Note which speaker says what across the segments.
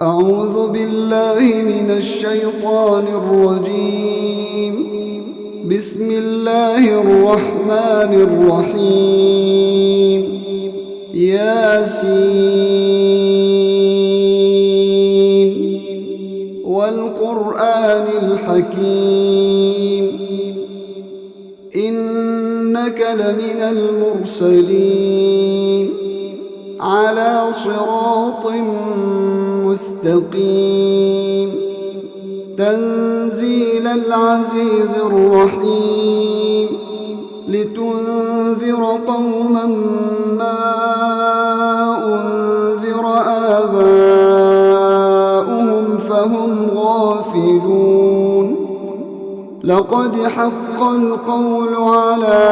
Speaker 1: أعوذ بالله من الشيطان الرجيم. بسم الله الرحمن الرحيم. ياسين والقرآن الحكيم إنك لمن المرسلين على صراط مستقيم تنزيل العزيز الرحيم لتنذر قوما ما أنذر آباؤهم فهم غافلون. لقد حق القول على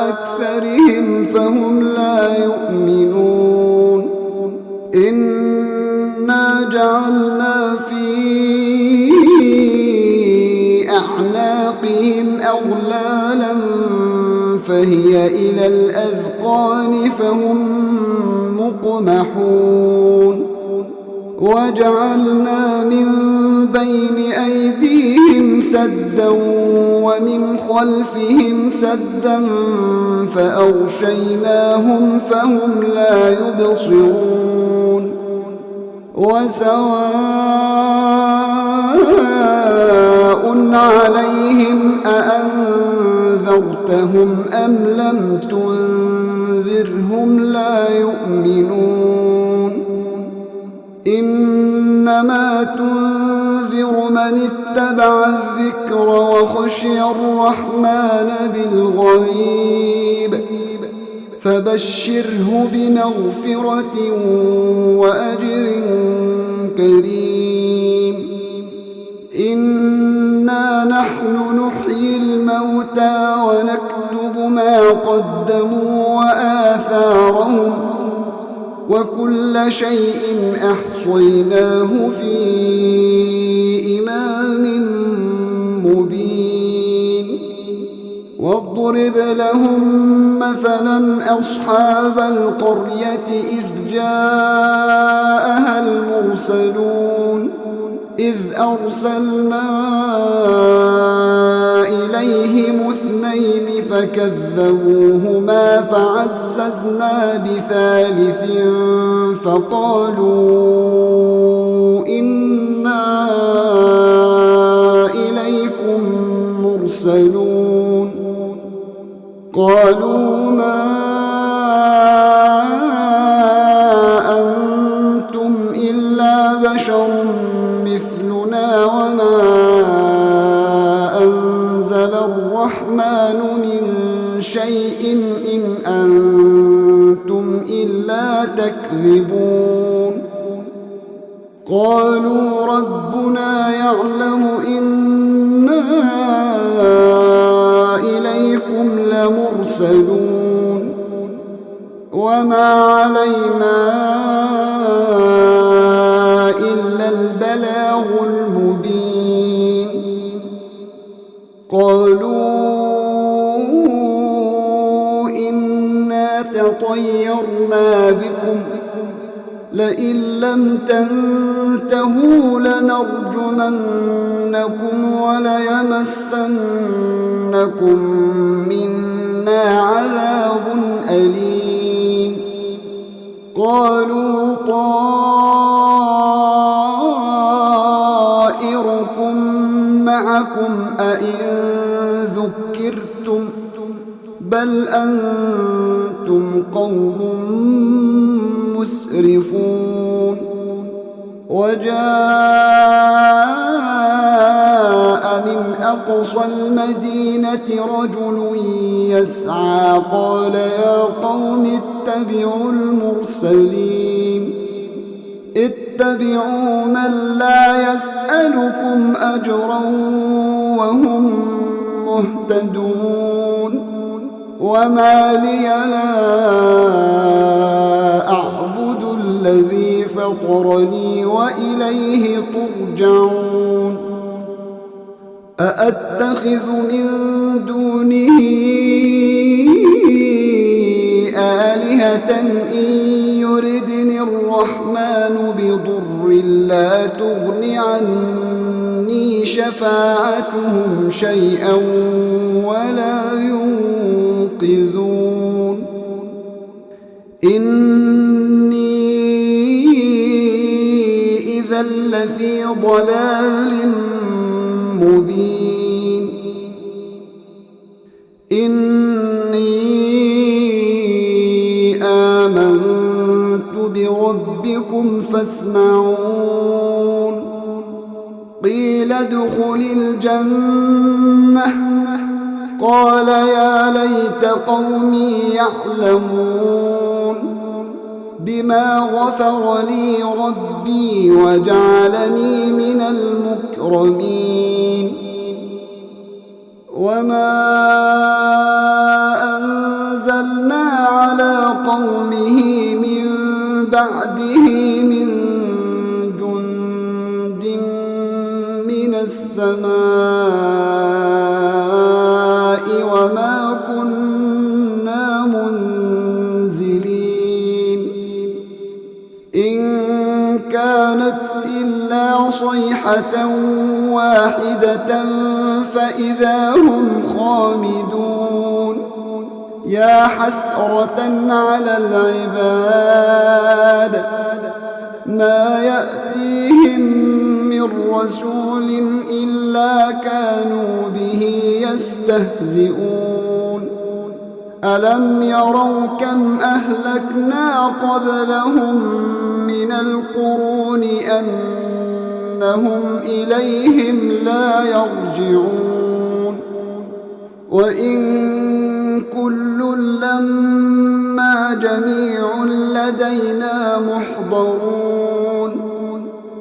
Speaker 1: أكثرهم فهم لا يؤمنون. إنا جعلنا في أعناقهم أغلالا فهي إلى الأذقان فهم مقمحون. وجعلنا من بين أيديهم سدا ومن خلفهم سدا فأغشيناهم فهم لا يبصرون. وسواء عليهم أأنذرتهم أم لم تنذرهم لا يؤمنون. إنما تنذر من اتبع الذكر وخشي الرحمن بالغيب فبشره بمغفرة وأجر كريم. إنا نحن نحيي الموتى ونكتب ما قدموا وآثارهم وكل شيء أحصيناه في إمام مبين. واضرب لهم مثلا أصحاب القرية إذ جاءها المرسلون إذ أرسلنا إليهم اثنين فكذبوهما فعززنا بثالث فقالوا إنا إليكم مرسلون. قالوا ما أنتم إلا بشر مثلنا وما أنزل الرحمن من شيء إن أنتم إلا تكذبون. قالوا ربنا يعلم إنا إليكم لمرسلون وما علينا إلا البلاغ المبين. قالوا إنا تطيرنا بكم لئن لم تنتهوا لنرجمنكم وليمسنكم منا عذاب أليم. قالوا طائركم معكم أئن ذكرتم بل أنتم قوم مسرفون. وجاء من أقصى المدينة رجل يسعى قال يا قوم اتبعوا المرسلين اتبعوا من لا يسألكم أجرا وهم مهتدون. وما لي لا أعبد الذي فطرني وإليه ترجعون. أأتخذ من دونه آلهة إن يردني الرحمن بضر لا تغن عني شفاعتهم شيئا ولا ينقذون إني إذا لفي ضلال مبين إني آمنت بربكم فاسمعون قيل ادخل الجنة قال يا ليت قومي يعلمون بما غفر لي ربي وجعلني من المكرمين وما أنزلنا على قومه من بعده من جند من السماء وما كنا منزلين إن كانت إلا صيحة واحدة فإذا هم خامدون يا حسرة على العباد ما يأتيهم من رسول إلا كانوا به يستهزئون ألم يروا كم أهلكنا قبلهم من القرون أنهم إليهم لا يرجعون وإن كل لما جميع لدينا محضرون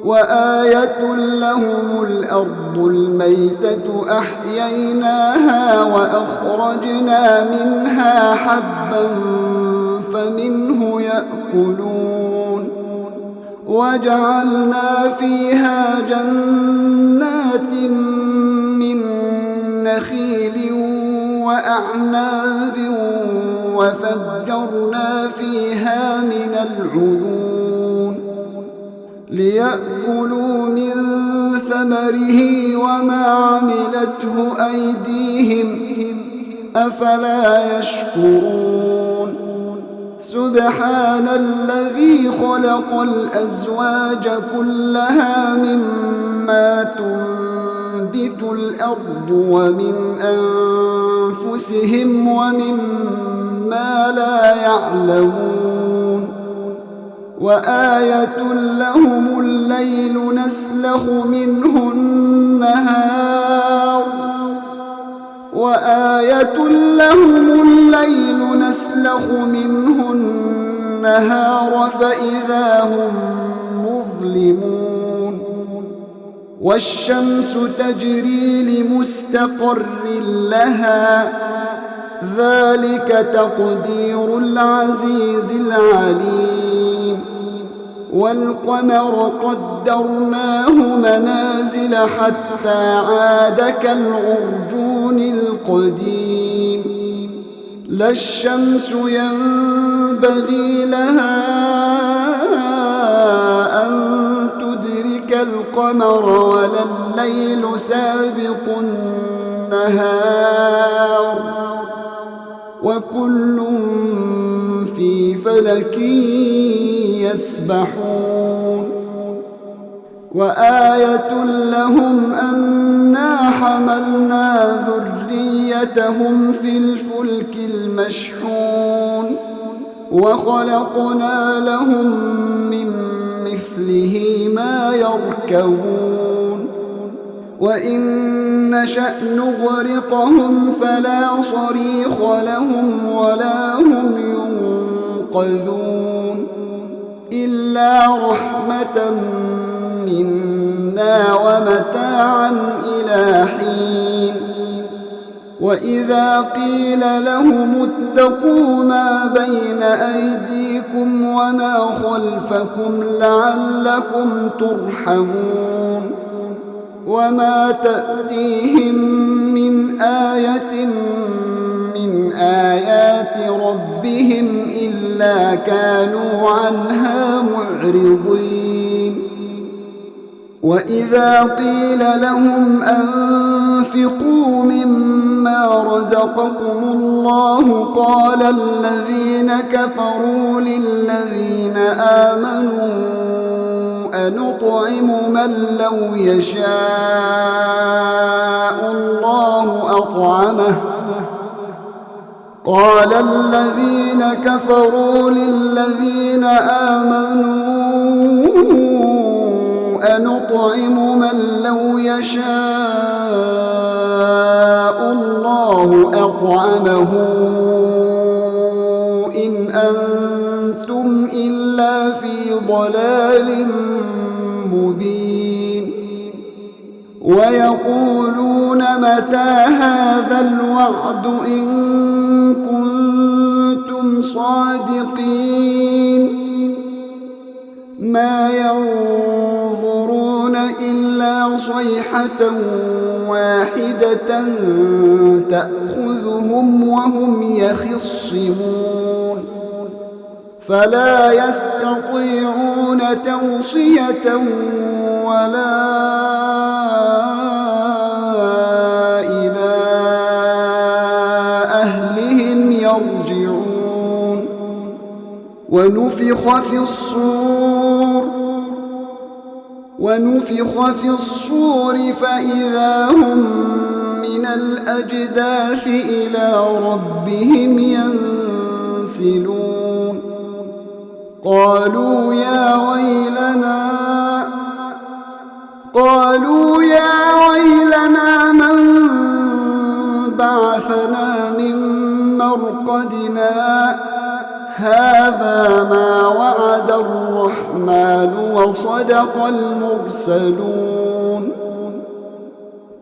Speaker 1: وآية لهم الأرض الميتة أحييناها وأخرجنا منها حبا فمنه يأكلون وجعلنا فيها جنات من نخيل وأعناب وفجرنا فيها من العيون ليأكلوا من ثمره وما عملته أيديهم أفلا يشكرون سبحان الذي خلق الأزواج كلها مما تنبت الأرض ومن أنفسهم ومما لا يعلمون وآية لهم الليل نسلخ منه النهار وآية لهم الليل نسلخ منه النهار فإذا هم مظلمون والشمس تجري لمستقر لها ذلك تقدير العزيز العليم والقمر قدرناه منازل حتى عاد كالعرجون القديم لا الشمس ينبغي لها أن تدرك القمر ولا الليل سابق النهار وكل في فلك يسبحون وآية لهم أنا حملنا ذريتهم في الفلك المشحون وخلقنا لهم من مثله ما يركبون وإن نشأ نغرقهم فلا صريخ لهم ولا هم ينقذون إلا رحمة منا ومتاعا إلى حين وإذا قيل لهم اتقوا ما بين أيديكم وما خلفكم لعلكم ترحمون وما تأتيهم من آية من آيات ربهم إلا كانوا عنها معرضين وإذا قيل لهم أنفقوا مما رزقكم الله قال الذين كفروا للذين آمنوا أنطعم من لو يشاء الله أطعمه قال الذين كفروا للذين آمنوا أنطعم من لو يشاء الله أطعمه إن أنتم إلا في ضلال مبين ويقولون متى هذا الوعد إن كنتم صادقين ما ينظرون إلا صيحة واحدة تأخذهم وهم يخصمون فلا يستطيعون توصية ولا إلى أهلهم يرجعون ونفخ في الصور فإذا هم من الأجداث إلى ربهم ينسلون قالوا يا ويلنا من بعثنا من مرقدنا هذا ما وعد الرحمن وصدق المرسلون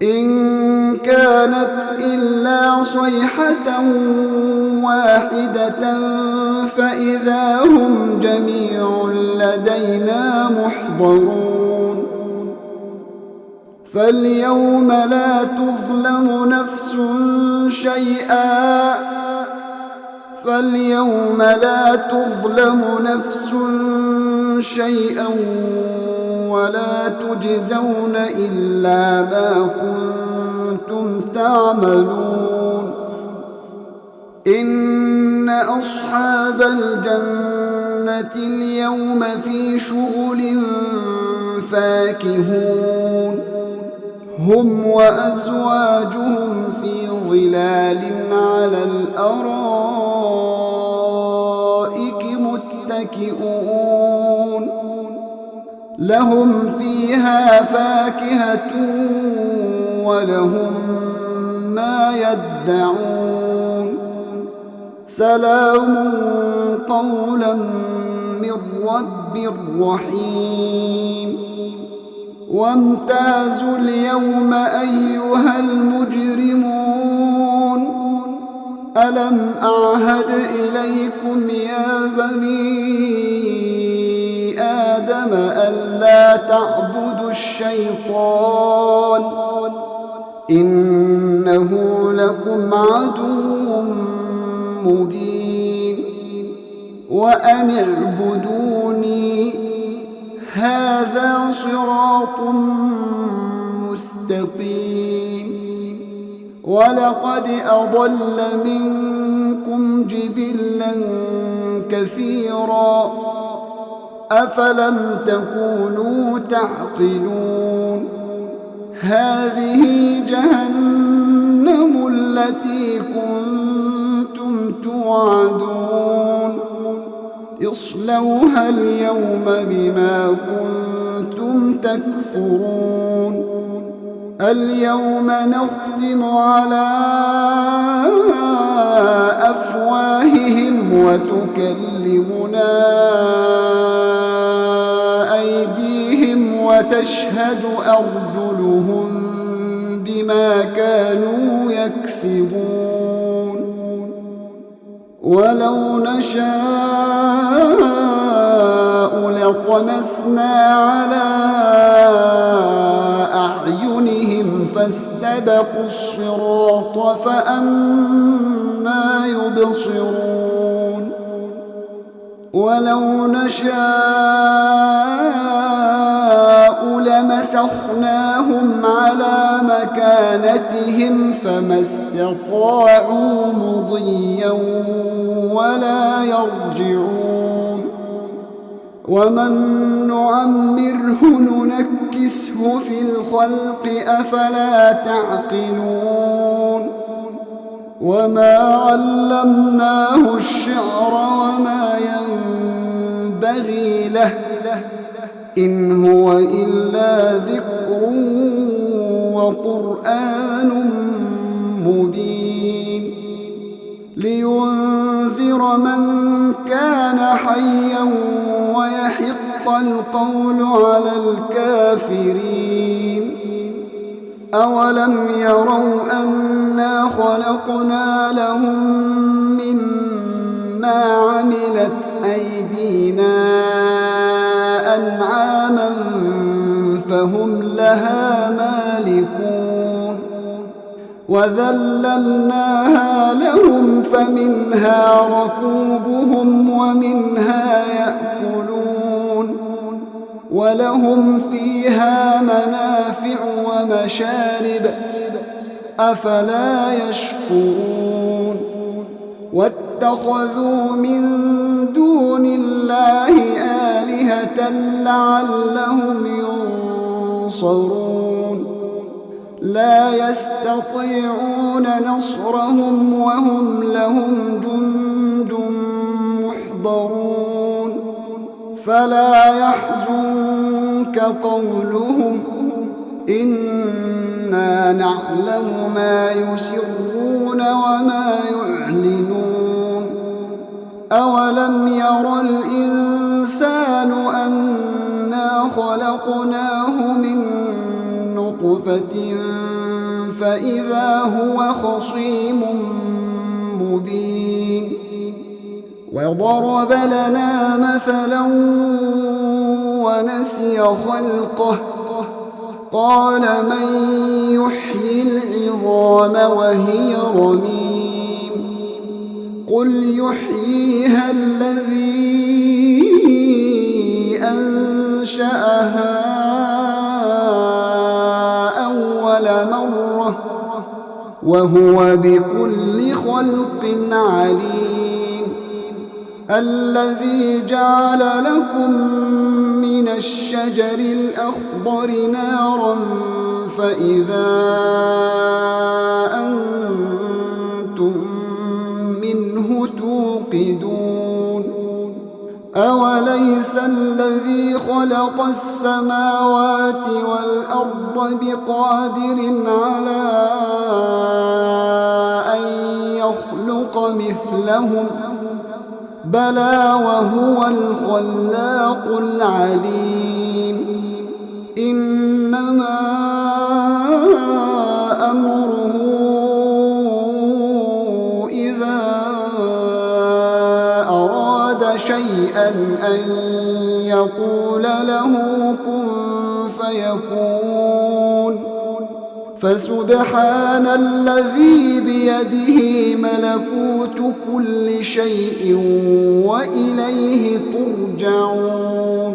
Speaker 1: إن كانت إلا صيحة واحدة فإذا هم جميع لدينا محضرون فاليوم لا تظلم نفس شيئا ولا تجزون إلا ما كنتم تعملون إن أصحاب الجنة اليوم في شغل فاكهون هم وأزواجهم في ظلال على الأرائك متكئون لهم فيها فاكهة ولهم ما يدعون سلام قولا من رب رحيم وامتازوا اليوم أيها المجرمون ألم أعهد إليكم يا بني آدم ألا تعبدوا الشيطان إنه لكم عدو مبين وأن اعبدوني هذا صراط مستقيم ولقد أضل منكم جبلا كثيرا أفلم تكونوا تعقلون هذه جهنم التي كنتم توعدون اصلوها اليوم بما كنتم تكفرون اليوم نختم على أفواههم وتكلمنا أيديهم وتشهد أرجلهم بما كانوا يكسبون ولو نشاء لطمسنا على أعينهم فاستبقوا الصراط فأنى يبصرون ولو نشاء لمسخناهم على مكانتهم فما استطاعوا مضيا ولا يرجعون ومن نعمره ننكسه في الخلق أفلا تعقلون وما علمناه الشعر وما ينبغي له إن هو إلا ذكر وقرآن مبين لينذر من كان حيا ويحق القول على الكافرين أولم يروا أنا خلقنا لهم مما عملت أيدينا أنعاما فهم لها مالكون وذللناها لهم فمنها ركوبهم ومنها يأكلون ولهم فيها منافع ومشارب أفلا يشكرون واتخذوا من دون الله آلهة لعلهم ينصرون لا يستطيعون نصرهم وهم لهم جند محضرون فلا يحزنك قولهم إنا نعلم ما يسرون وما يعلنون أولم ير الإنسان أنا خلقناه من نطفة فإذا هو خصيم مبين وضرب لنا مثلا ونسي خلقه قال من يحيي العظام وهي رميم قل يحييها الذي أنشأها أول مرة وهو بكل خلق عليم الذي جعل لكم من الشجر الأخضر نارا فإذا أنتم منه توقدون أوليس الذي خلق السماوات والأرض بقادر على أن يخلق مثلهم بلى وهو الخلاق العليم إنما أمره إذا أراد شيئا أن يقول له كن فيكون فسبحان الذي بيده ملكوت كل شيء وإليه ترجعون